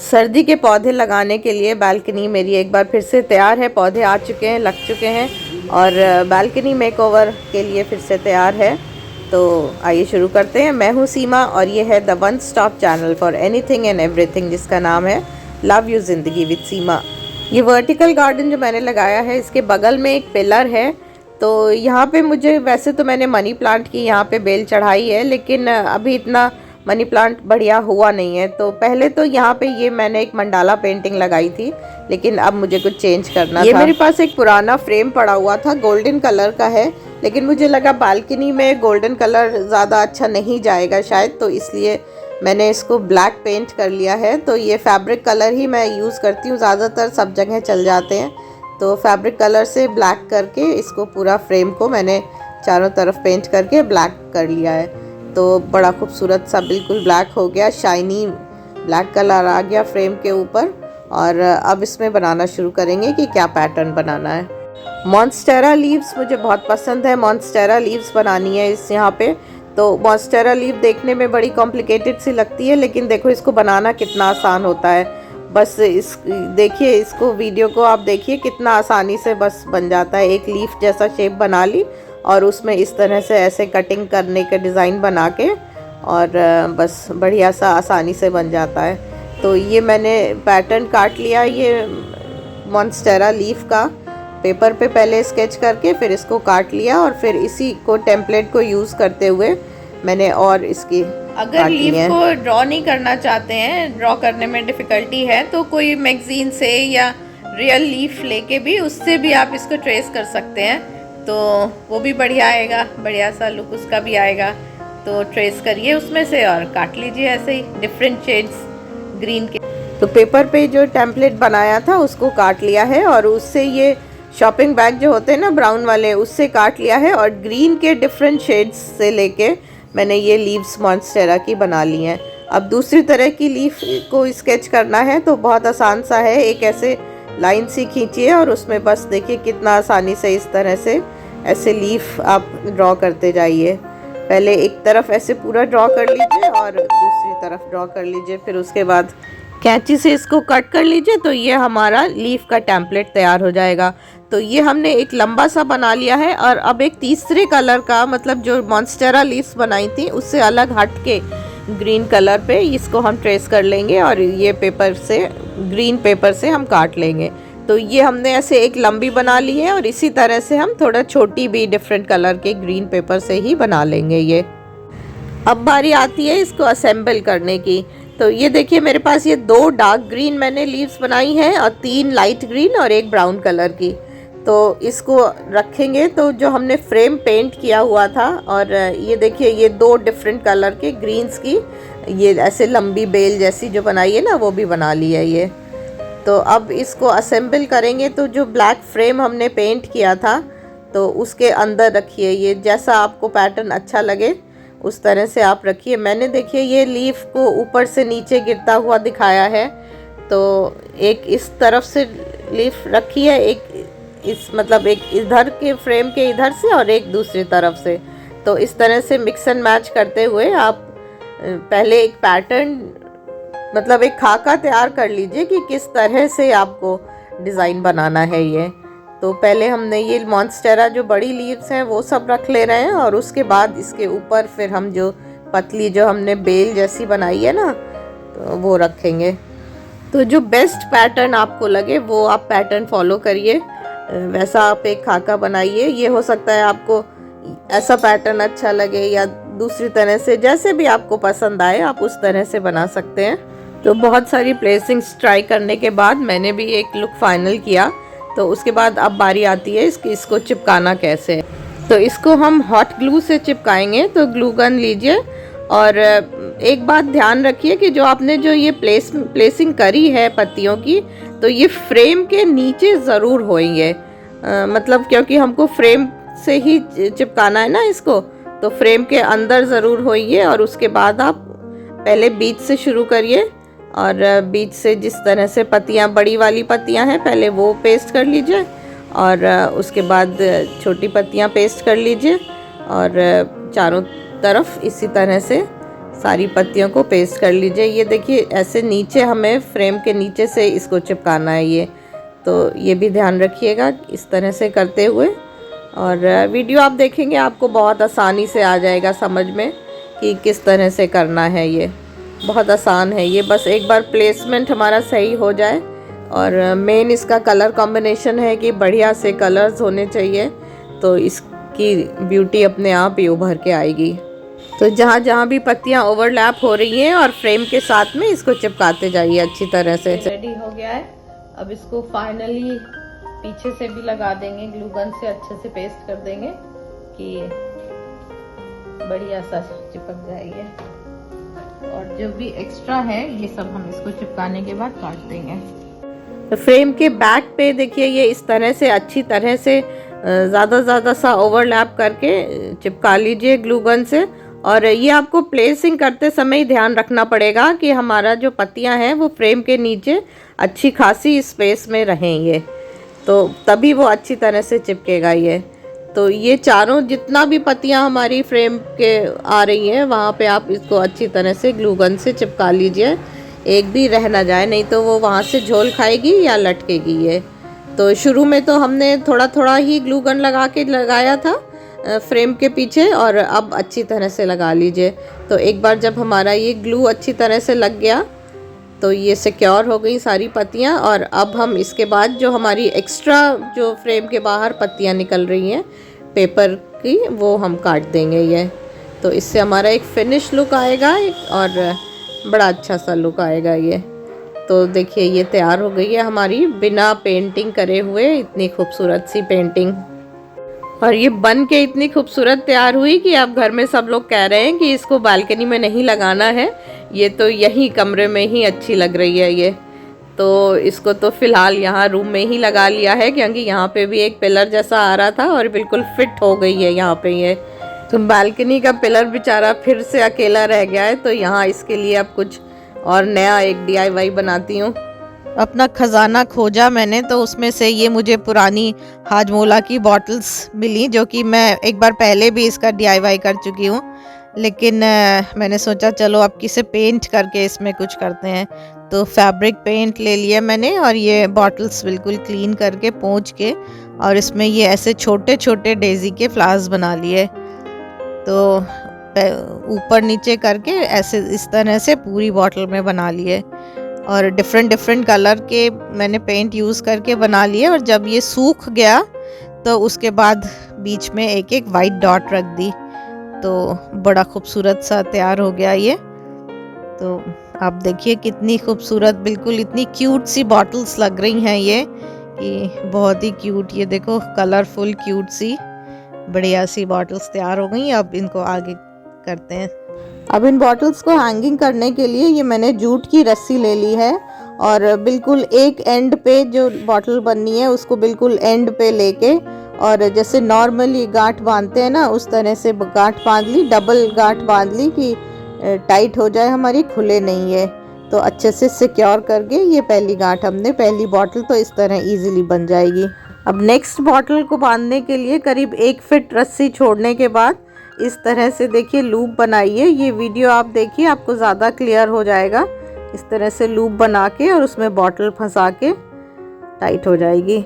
सर्दी के पौधे लगाने के लिए बालकनी मेरी एक बार फिर से तैयार है। पौधे आ चुके हैं, लग चुके हैं और बालकनी मेकओवर के लिए फिर से तैयार है। तो आइए शुरू करते हैं। मैं हूँ सीमा और ये है the one stop channel for anything and everything, जिसका नाम है लव यू ज़िंदगी विद सीमा। ये वर्टिकल गार्डन जो मैंने लगाया है, इसके बगल में एक पिलर है। तो यहाँ पे मुझे, वैसे तो मैंने मनी प्लांट की यहाँ पे बेल चढ़ाई है, लेकिन अभी इतना मनी प्लांट बढ़िया हुआ नहीं है। तो पहले तो यहाँ पे ये मैंने एक मंडाला पेंटिंग लगाई थी, लेकिन अब मुझे कुछ चेंज करना था। ये मेरे पास एक पुराना फ्रेम पड़ा हुआ था, गोल्डन कलर का है, लेकिन मुझे लगा बालकनी में गोल्डन कलर ज़्यादा अच्छा नहीं जाएगा शायद, तो इसलिए मैंने इसको ब्लैक पेंट कर लिया है। तो ये फैब्रिक कलर ही मैं यूज़ करती हूँ, ज़्यादातर सब जगह चल जाते हैं। तो फैब्रिक कलर से ब्लैक करके इसको पूरा फ्रेम को मैंने चारों तरफ पेंट करके ब्लैक कर लिया है। तो बड़ा खूबसूरत सा बिल्कुल ब्लैक हो गया, शाइनी ब्लैक कलर आ गया फ्रेम के ऊपर। और अब इसमें बनाना शुरू करेंगे कि क्या पैटर्न बनाना है। मॉन्स्टेरा लीव्स मुझे बहुत पसंद है, मॉन्स्टेरा लीव्स बनानी है इस यहाँ पे। तो मॉन्स्टेरा लीव देखने में बड़ी कॉम्प्लिकेटेड सी लगती है, लेकिन देखो इसको बनाना कितना आसान होता है। बस इस देखिए, इसको वीडियो को आप देखिए कितना आसानी से बस बन जाता है। एक लीफ जैसा शेप बना ली और उसमें इस तरह से ऐसे कटिंग करने के डिज़ाइन बना के, और बस बढ़िया सा आसानी से बन जाता है। तो ये मैंने पैटर्न काट लिया ये मॉन्स्टेरा लीफ का, पेपर पे पहले स्केच करके फिर इसको काट लिया, और फिर इसी को टेम्पलेट को यूज़ करते हुए मैंने और इसकी अगर लीफ को ड्रॉ नहीं करना चाहते हैं, ड्रॉ करने में डिफ़िकल्टी है, तो कोई मैगज़ीन से या रियल लीफ लेके भी उससे भी आप इसको ट्रेस कर सकते हैं। तो वो भी बढ़िया आएगा, बढ़िया सा लुक उसका भी आएगा। तो ट्रेस करिए उसमें से और काट लीजिए ऐसे ही डिफरेंट शेड्स ग्रीन के। तो पेपर पे जो टेम्पलेट बनाया था उसको काट लिया है, और उससे ये शॉपिंग बैग जो होते हैं ना ब्राउन वाले, उससे काट लिया है, और ग्रीन के डिफरेंट शेड्स से लेके मैंने ये लीव्स मॉन्स्टेरा की बना ली हैं। अब दूसरी तरह की लीफ को स्केच करना है तो बहुत आसान सा है। एक ऐसे लाइन सी खींचिए और उसमें बस देखिए कितना आसानी से इस तरह से ऐसे लीफ आप ड्रॉ करते जाइए। पहले एक तरफ ऐसे पूरा ड्रॉ कर लीजिए और दूसरी तरफ ड्रॉ कर लीजिए, फिर उसके बाद कैंची से इसको कट कर लीजिए। तो ये हमारा लीफ का टेम्पलेट तैयार हो जाएगा। तो ये हमने एक लंबा सा बना लिया है, और अब एक तीसरे कलर का, मतलब जो मॉन्स्टेरा लीव्स बनाई थी उससे अलग हट के ग्रीन कलर पे इसको हम ट्रेस कर लेंगे, और ये पेपर से, ग्रीन पेपर से हम काट लेंगे। तो ये हमने ऐसे एक लंबी बना ली है, और इसी तरह से हम थोड़ा छोटी भी डिफरेंट कलर के ग्रीन पेपर से ही बना लेंगे ये। अब बारी आती है इसको असेंबल करने की। तो ये देखिए मेरे पास ये 2 डार्क ग्रीन मैंने लीव्स बनाई हैं, और 3 लाइट ग्रीन और एक ब्राउन कलर की। तो इसको रखेंगे, तो जो हमने फ्रेम पेंट किया हुआ था, और ये देखिए ये 2 डिफरेंट कलर के ग्रीन्स की ये ऐसे लंबी बेल जैसी जो बनाई है ना, वो भी बना ली है ये। तो अब इसको असेंबल करेंगे। तो जो ब्लैक फ्रेम हमने पेंट किया था, तो उसके अंदर रखिए, ये जैसा आपको पैटर्न अच्छा लगे उस तरह से आप रखिए। मैंने देखिए ये लीफ को ऊपर से नीचे गिरता हुआ दिखाया है। तो एक इस तरफ से लीफ रखी है, एक इस, मतलब एक इधर के फ्रेम के इधर से और एक दूसरी तरफ से। तो इस तरह से मिक्स एंड मैच करते हुए आप पहले एक पैटर्न, मतलब एक खाका तैयार कर लीजिए कि किस तरह से आपको डिज़ाइन बनाना है ये। तो पहले हमने ये मॉन्स्टेरा जो बड़ी लीव्स हैं वो सब रख ले रहे हैं, और उसके बाद इसके ऊपर फिर हम जो पतली जो हमने बेल जैसी बनाई है ना, तो वो रखेंगे। तो जो बेस्ट पैटर्न आपको लगे वो आप पैटर्न फॉलो करिए, वैसा आप एक खाका बनाइए। ये हो सकता है आपको ऐसा पैटर्न अच्छा लगे, या दूसरी तरह से, जैसे भी आपको पसंद आए आप उस तरह से बना सकते हैं। तो बहुत सारी प्लेसिंग्स ट्राई करने के बाद मैंने भी एक लुक फाइनल किया। तो उसके बाद अब बारी आती है इसको चिपकाना कैसे है। तो इसको हम हॉट ग्लू से चिपकाएंगे। तो ग्लू गन लीजिए, और एक बात ध्यान रखिए कि जो आपने जो ये प्लेसिंग करी है पत्तियों की, तो ये फ्रेम के नीचे ज़रूर होंगे, मतलब क्योंकि हमको फ्रेम से ही चिपकाना है ना इसको, तो फ्रेम के अंदर ज़रूर होइए। और उसके बाद आप पहले बीच से शुरू करिए, और बीच से जिस तरह से पत्तियाँ, बड़ी वाली पत्तियाँ हैं, पहले वो पेस्ट कर लीजिए, और उसके बाद छोटी पत्तियाँ पेस्ट कर लीजिए, और चारों तरफ इसी तरह से सारी पत्तियों को पेस्ट कर लीजिए। ये देखिए ऐसे नीचे हमें फ्रेम के नीचे से इसको चिपकाना है ये, तो ये भी ध्यान रखिएगा इस तरह से करते हुए। और वीडियो आप देखेंगे आपको बहुत आसानी से आ जाएगा समझ में कि किस तरह से करना है। ये बहुत आसान है, ये बस एक बार प्लेसमेंट हमारा सही हो जाए। और मेन इसका कलर कॉम्बिनेशन है कि बढ़िया से कलर्स होने चाहिए, तो इसकी ब्यूटी अपने आप ही उभर के आएगी। तो जहाँ जहाँ भी पत्तियाँ ओवरलैप हो रही हैं और फ्रेम के साथ में इसको चिपकाते जाइए अच्छी तरह से। रेडी हो गया है। अब इसको फाइनली पीछे से भी लगा देंगे, ग्लू गन से अच्छे से पेस्ट कर देंगे कि बढ़िया सा चिपक जाएगी। और जो भी एक्स्ट्रा है ये सब हम इसको चिपकाने के बाद काट देंगे। तो फ्रेम के बैक पे देखिए ये इस तरह से अच्छी तरह से ज़्यादा सा ओवरलैप करके चिपका लीजिए ग्लू गन से। और ये आपको प्लेसिंग करते समय ध्यान रखना पड़ेगा कि हमारा जो पत्तियां हैं वो फ्रेम के नीचे अच्छी खासी स्पेस में रहें, ये तो तभी वो अच्छी तरह से चिपकेगा ये। तो ये चारों जितना भी पत्तियां हमारी फ्रेम के आ रही हैं वहाँ पे आप इसको अच्छी तरह से ग्लू गन से चिपका लीजिए, एक भी रह ना जाए, नहीं तो वो वहाँ से झोल खाएगी या लटकेगी ये। तो शुरू में तो हमने थोड़ा थोड़ा ही ग्लू गन लगा के लगाया था फ्रेम के पीछे, और अब अच्छी तरह से लगा लीजिए। तो एक बार जब हमारा ये ग्लू अच्छी तरह से लग गया तो ये सिक्योर हो गई सारी पत्तियां। और अब हम इसके बाद जो हमारी एक्स्ट्रा जो फ्रेम के बाहर पत्तियां निकल रही हैं पेपर की, वो हम काट देंगे ये। तो इससे हमारा एक फिनिश लुक आएगा और बड़ा अच्छा सा लुक आएगा ये। तो देखिए ये तैयार हो गई है हमारी बिना पेंटिंग करे हुए इतनी खूबसूरत सी पेंटिंग। और ये बन के इतनी खूबसूरत तैयार हुई कि अब घर में सब लोग कह रहे हैं कि इसको बालकनी में नहीं लगाना है, ये तो यही कमरे में ही अच्छी लग रही है ये। तो इसको तो फ़िलहाल यहाँ रूम में ही लगा लिया है, क्योंकि यहाँ पे भी एक पिलर जैसा आ रहा था और बिल्कुल फिट हो गई है यहाँ पे ये। तो बालकनी का पिलर बेचारा फिर से अकेला रह गया है, तो यहाँ इसके लिए अब कुछ और नया एक DIY बनाती हूँ। अपना ख़जाना खोजा मैंने, तो उसमें से ये मुझे पुरानी हाजमोला की बॉटल्स मिली, जो कि मैं एक बार पहले भी इसका DIY कर चुकी हूँ, लेकिन मैंने सोचा चलो अब किसे पेंट करके इसमें कुछ करते हैं। तो फैब्रिक पेंट ले लिया मैंने और ये बॉटल्स बिल्कुल क्लीन करके पोंछ के, और इसमें ये ऐसे छोटे छोटे डेज़ी के फ्लावर्स बना लिए। तो ऊपर नीचे करके ऐसे इस तरह से पूरी बॉटल में बना लिए, और डिफरेंट कलर के मैंने पेंट यूज़ करके बना लिए। और जब ये सूख गया तो उसके बाद बीच में एक एक वाइट डॉट रख दी, तो बड़ा खूबसूरत सा तैयार हो गया ये। तो आप देखिए कितनी खूबसूरत, बिल्कुल इतनी क्यूट सी बॉटल्स लग रही हैं ये, कि बहुत ही क्यूट। ये देखो कलरफुल क्यूट सी बढ़िया सी बॉटल्स तैयार हो गई। अब इनको आगे करते हैं। अब इन बॉटल्स को हैंगिंग करने के लिए ये मैंने जूट की रस्सी ले ली है, और बिल्कुल एक एंड पे जो बॉटल बननी है उसको बिल्कुल एंड पे लेके, और जैसे नॉर्मली गांठ बांधते हैं ना उस तरह से गांठ बांध ली, डबल गांठ बांध ली कि टाइट हो जाए हमारी, खुले नहीं है। तो अच्छे से सिक्योर करके ये पहली गांठ हमने, पहली बॉटल तो इस तरह इजीली बन जाएगी। अब नेक्स्ट बॉटल को बांधने के लिए करीब 1 फीट रस्सी छोड़ने के बाद इस तरह से देखिए लूप बनाइए। ये वीडियो आप देखिए आपको ज़्यादा क्लियर हो जाएगा। इस तरह से लूप बना के और उसमें बॉटल फंसा के टाइट हो जाएगी।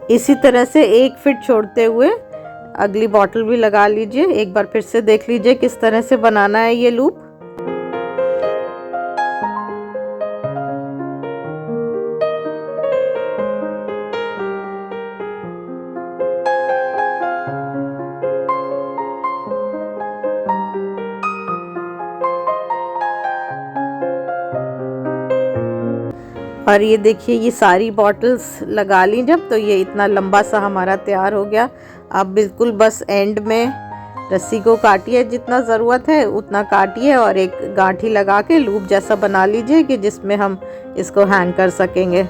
इसी तरह से 1 फीट छोड़ते हुए अगली बॉटल भी लगा लीजिए। एक बार फिर से देख लीजिए किस तरह से बनाना है ये लूप। और ये देखिए ये सारी बॉटल्स लगा ली जब, तो ये इतना लंबा सा हमारा तैयार हो गया। आप बिल्कुल बस एंड में रस्सी को काटिए, जितना ज़रूरत है उतना काटिए और एक गांठी लगा के लूप जैसा बना लीजिए कि जिसमें हम इसको हैंग कर सकेंगे। ये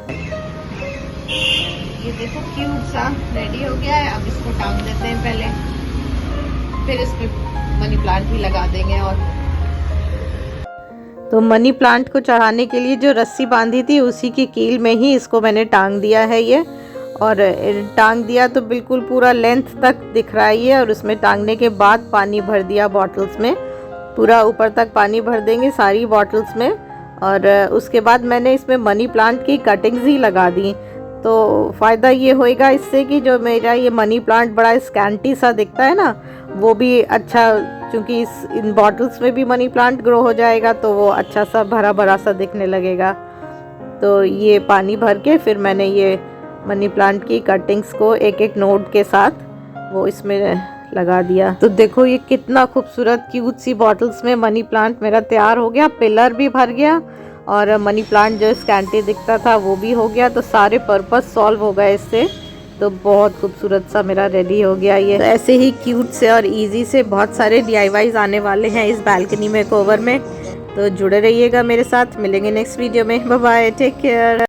देखो क्यूट सा रेडी हो गया है। अब इसको टांग देते हैं पहले, फिर इसमें मनी प्लांट भी लगा देंगे। और तो मनी प्लांट को चढ़ाने के लिए जो रस्सी बांधी थी उसी की कील में ही इसको मैंने टांग दिया है ये, और टांग दिया तो बिल्कुल पूरा लेंथ तक दिख रहा है ये। और उसमें टांगने के बाद पानी भर दिया बॉटल्स में, पूरा ऊपर तक पानी भर देंगे सारी बॉटल्स में। और उसके बाद मैंने इसमें मनी प्लांट की कटिंग्स ही लगा दी। तो फ़ायदा ये होएगा इससे कि जो मेरा ये मनी प्लांट बड़ा स्कैंटी सा दिखता है ना, वो भी अच्छा, क्योंकि इन बॉटल्स में भी मनी प्लांट ग्रो हो जाएगा तो वो अच्छा सा भरा भरा सा दिखने लगेगा। तो ये पानी भर के फिर मैंने ये मनी प्लांट की कटिंग्स को एक एक नोड के साथ वो इसमें लगा दिया। तो देखो ये कितना खूबसूरत क्यूट सी बॉटल्स में मनी प्लांट मेरा तैयार हो गया। पिलर भी भर गया और मनी प्लांट जो स्कैंटी दिखता था वो भी हो गया। तो सारे पर्पस सॉल्व हो गए इससे। तो बहुत खूबसूरत सा मेरा रेडी हो गया ये। तो ऐसे ही क्यूट से और इजी से बहुत सारे DIYs आने वाले हैं इस बालकनी मेकओवर में। तो जुड़े रहिएगा मेरे साथ। मिलेंगे नेक्स्ट वीडियो में। Bye bye, take care.